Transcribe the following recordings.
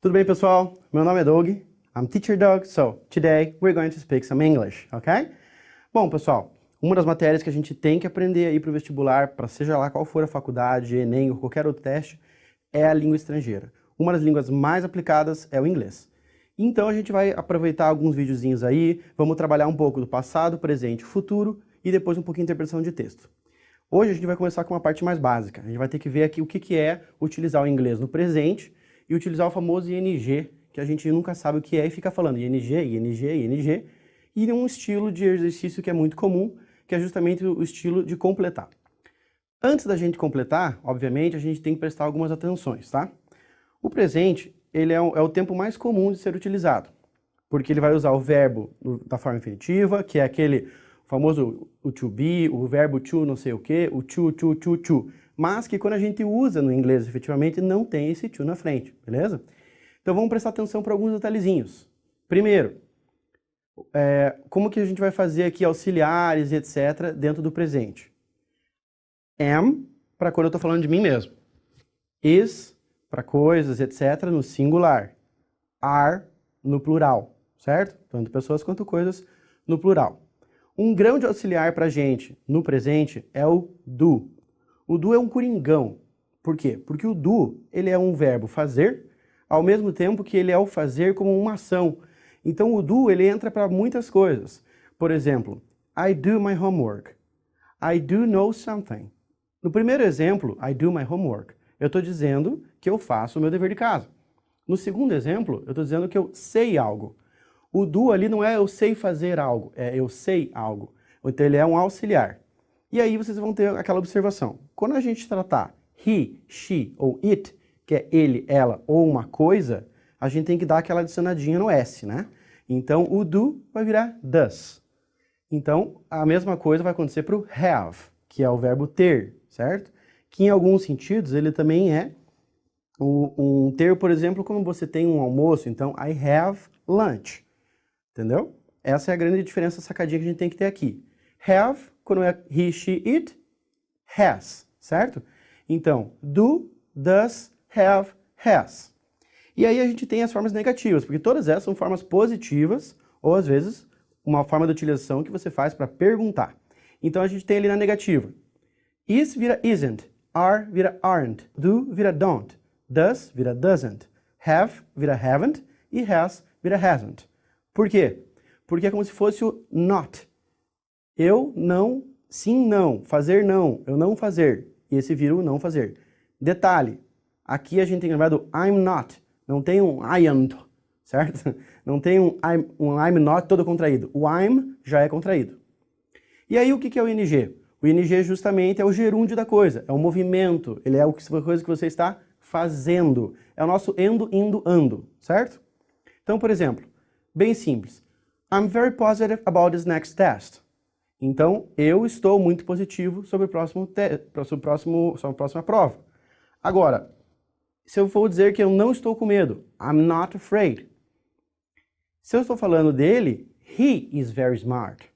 Tudo bem, pessoal? Meu nome é Doug. I'm Teacher Doug, so today we're going to speak some English, ok? Bom, pessoal, uma das matérias que a gente tem que aprender aí para o vestibular, para seja lá qual for a faculdade, Enem ou qualquer outro teste, é a língua estrangeira. Uma das línguas mais aplicadas é o inglês. Então a gente vai aproveitar alguns videozinhos aí, vamos trabalhar um pouco do passado, presente, futuro e depois um pouquinho de interpretação de texto. Hoje a gente vai começar com uma parte mais básica. A gente vai ter que ver aqui o que é utilizar o inglês no presente e utilizar o famoso ING, que a gente nunca sabe o que é e fica falando ING, ING, ING, e um estilo de exercício que é muito comum, que é justamente o estilo de completar. Antes da gente completar, obviamente, a gente tem que prestar algumas atenções, tá? O presente, ele é o tempo mais comum de ser utilizado, porque ele vai usar o verbo da forma infinitiva, que é aquele famoso o to be, o verbo to não sei o que, o to, mas que quando a gente usa no inglês efetivamente não tem esse to na frente, beleza? Então vamos prestar atenção para alguns detalhezinhos. Primeiro, como que a gente vai fazer aqui auxiliares e etc. dentro do presente? Am, para quando eu estou falando de mim mesmo. Is, para coisas, etc. no singular. Are, no plural, certo? Tanto pessoas quanto coisas no plural. Um grande auxiliar para a gente no presente é o do. O do é um coringão. Por quê? Porque o do, ele é um verbo fazer, ao mesmo tempo que ele é o fazer como uma ação. Então o do, ele entra para muitas coisas. Por exemplo, I do my homework. I do know something. No primeiro exemplo, I do my homework, eu estou dizendo que eu faço o meu dever de casa. No segundo exemplo, eu estou dizendo que eu sei algo. O do ali não é eu sei fazer algo, é eu sei algo. Então ele é um auxiliar. E aí vocês vão ter aquela observação. Quando a gente tratar he, she ou it, que é ele, ela ou uma coisa, a gente tem que dar aquela adicionadinha no S, né? Então o do vai virar does. Então a mesma coisa vai acontecer para o have, que é o verbo ter, certo? Que em alguns sentidos ele também é um ter, por exemplo, quando você tem um almoço, então I have lunch. Entendeu? Essa é a grande diferença, sacadinha que a gente tem que ter aqui. Have, quando é he, she, it, has, certo? Então, do, does, have, has. E aí a gente tem as formas negativas, porque todas essas são formas positivas, ou às vezes, uma forma de utilização que você faz para perguntar. Então a gente tem ali na negativa. Is vira isn't, are vira aren't, do vira don't, does vira doesn't, have vira haven't e has vira hasn't. Por quê? Porque é como se fosse o not. Eu não, sim, não, fazer não, eu não fazer. E esse vira o não fazer. Detalhe, aqui a gente tem que lembrar do I'm not, não tem um I am, certo? Não tem um I'm not todo contraído. O I'm já é contraído. E aí o que é o ING? O ING justamente é o gerúndio da coisa, é o movimento, ele é a coisa que você está fazendo. É o nosso endo, indo, ando, certo? Então, por exemplo, bem simples. I'm very positive about this next test. Então, eu estou muito positivo sobre a próxima prova. Agora, se eu for dizer que eu não estou com medo, I'm not afraid. Se eu estou falando dele, he is very smart.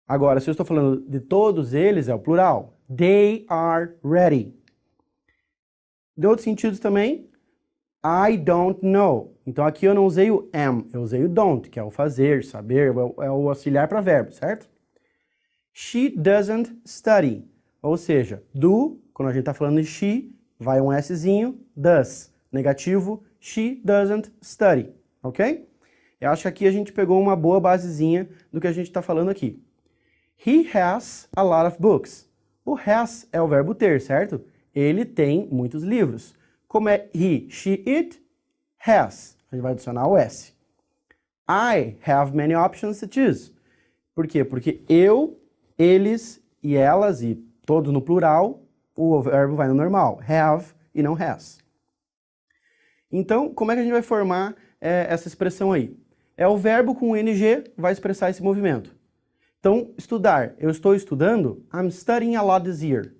Agora, se eu estou falando de todos eles, é o plural. They are ready. De outros sentidos também, I don't know. Então aqui eu não usei o am, eu usei o don't, que é o fazer, saber, é o auxiliar para verbo, certo? She doesn't study. Ou seja, do, quando a gente está falando de she, vai um Szinho, does. Negativo, she doesn't study. Ok? Eu acho que aqui a gente pegou uma boa basezinha do que a gente está falando aqui. He has a lot of books. O has é o verbo ter, certo? Ele tem muitos livros. Como é he, she, it, has. A gente vai adicionar o S. I have many options to choose. Por quê? Porque eu, eles e elas, e todos no plural, o verbo vai no normal. Have e não has. Então, como é que a gente vai formar essa expressão aí? É o verbo com o ing vai expressar esse movimento. Então, estudar. Eu estou estudando. I'm studying a lot this year.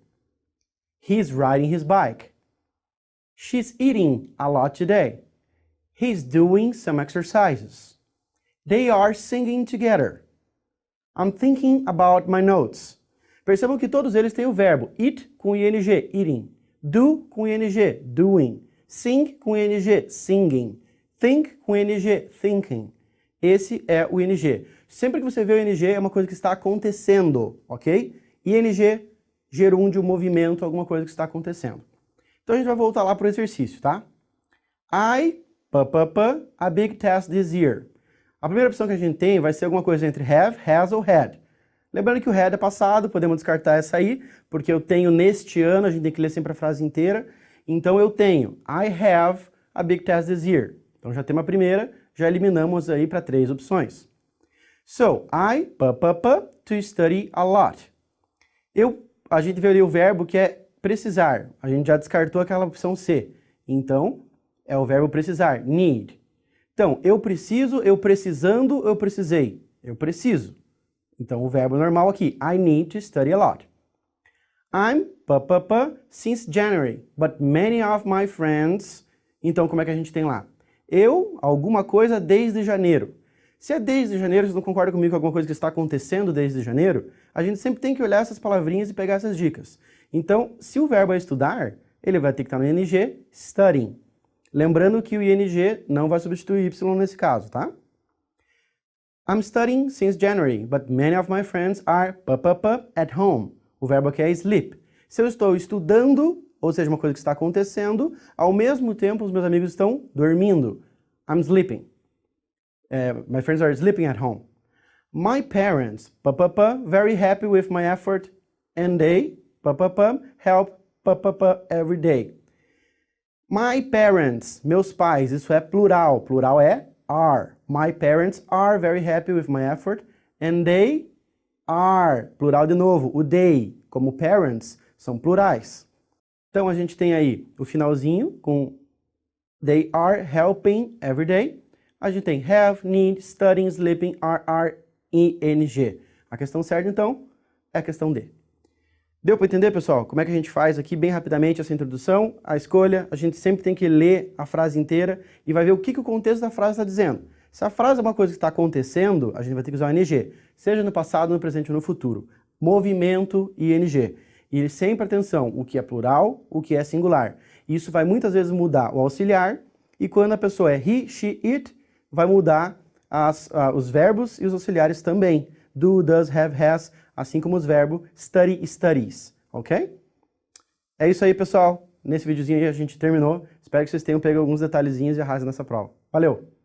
He's riding his bike. She's eating a lot today. He's doing some exercises. They are singing together. I'm thinking about my notes. Percebam que todos eles têm o verbo it com ing, eating. Do com ing, doing. Sing com ing, singing. Think com ing, thinking. Esse é o ing. Sempre que você vê o ing, é uma coisa que está acontecendo, ok? ing, gerúndio, movimento, alguma coisa que está acontecendo. Então a gente vai voltar lá para o exercício, tá? I, a big test this year. A primeira opção que a gente tem vai ser alguma coisa entre have, has ou had. Lembrando que o had é passado, podemos descartar essa aí, porque eu tenho neste ano, a gente tem que ler sempre a frase inteira. Então eu tenho I have a big test this year. Então já temos a primeira, já eliminamos aí para 3 opções. So, I, to study a lot. A gente vê ali o verbo que é precisar. A gente já descartou aquela opção C. Então, é o verbo precisar, need. Então, eu preciso, eu precisando, eu precisei. Eu preciso. Então, o verbo normal aqui, I need to study a lot. I'm since January, but many of my friends... Então, como é que a gente tem lá? Eu, alguma coisa desde janeiro. Se é desde janeiro, vocês não concordam comigo com alguma coisa que está acontecendo desde janeiro? A gente sempre tem que olhar essas palavrinhas e pegar essas dicas. Então, se o verbo é estudar, ele vai ter que estar no ing, studying. Lembrando que o ing não vai substituir y nesse caso, tá? I'm studying since January, but many of my friends are at home. O verbo aqui é sleep. Se eu estou estudando, ou seja, uma coisa que está acontecendo, ao mesmo tempo os meus amigos estão dormindo. I'm sleeping. My friends are sleeping at home. My parents, very happy with my effort, and they, help, every day. My parents, meus pais, isso é plural. Plural é are. My parents are very happy with my effort, and they are. Plural de novo. O they, como parents, são plurais. Então a gente tem aí o finalzinho com they are helping every day. A gente tem have, need, studying, sleeping, are, ing. A questão certa, então, é a questão D. Deu para entender, pessoal? Como é que a gente faz aqui bem rapidamente essa introdução? A escolha, a gente sempre tem que ler a frase inteira e vai ver o que o contexto da frase está dizendo. Se a frase é uma coisa que está acontecendo, a gente vai ter que usar o ing, seja no passado, no presente ou no futuro. Movimento e ing. E sempre atenção, o que é plural, o que é singular. Isso vai muitas vezes mudar o auxiliar e quando a pessoa é he, she, it, vai mudar os verbos e os auxiliares também. Do, does, have, has, assim como os verbos study e studies, ok? É isso aí, pessoal. Nesse videozinho aí a gente terminou. Espero que vocês tenham pego alguns detalhezinhos e arrasem nessa prova. Valeu!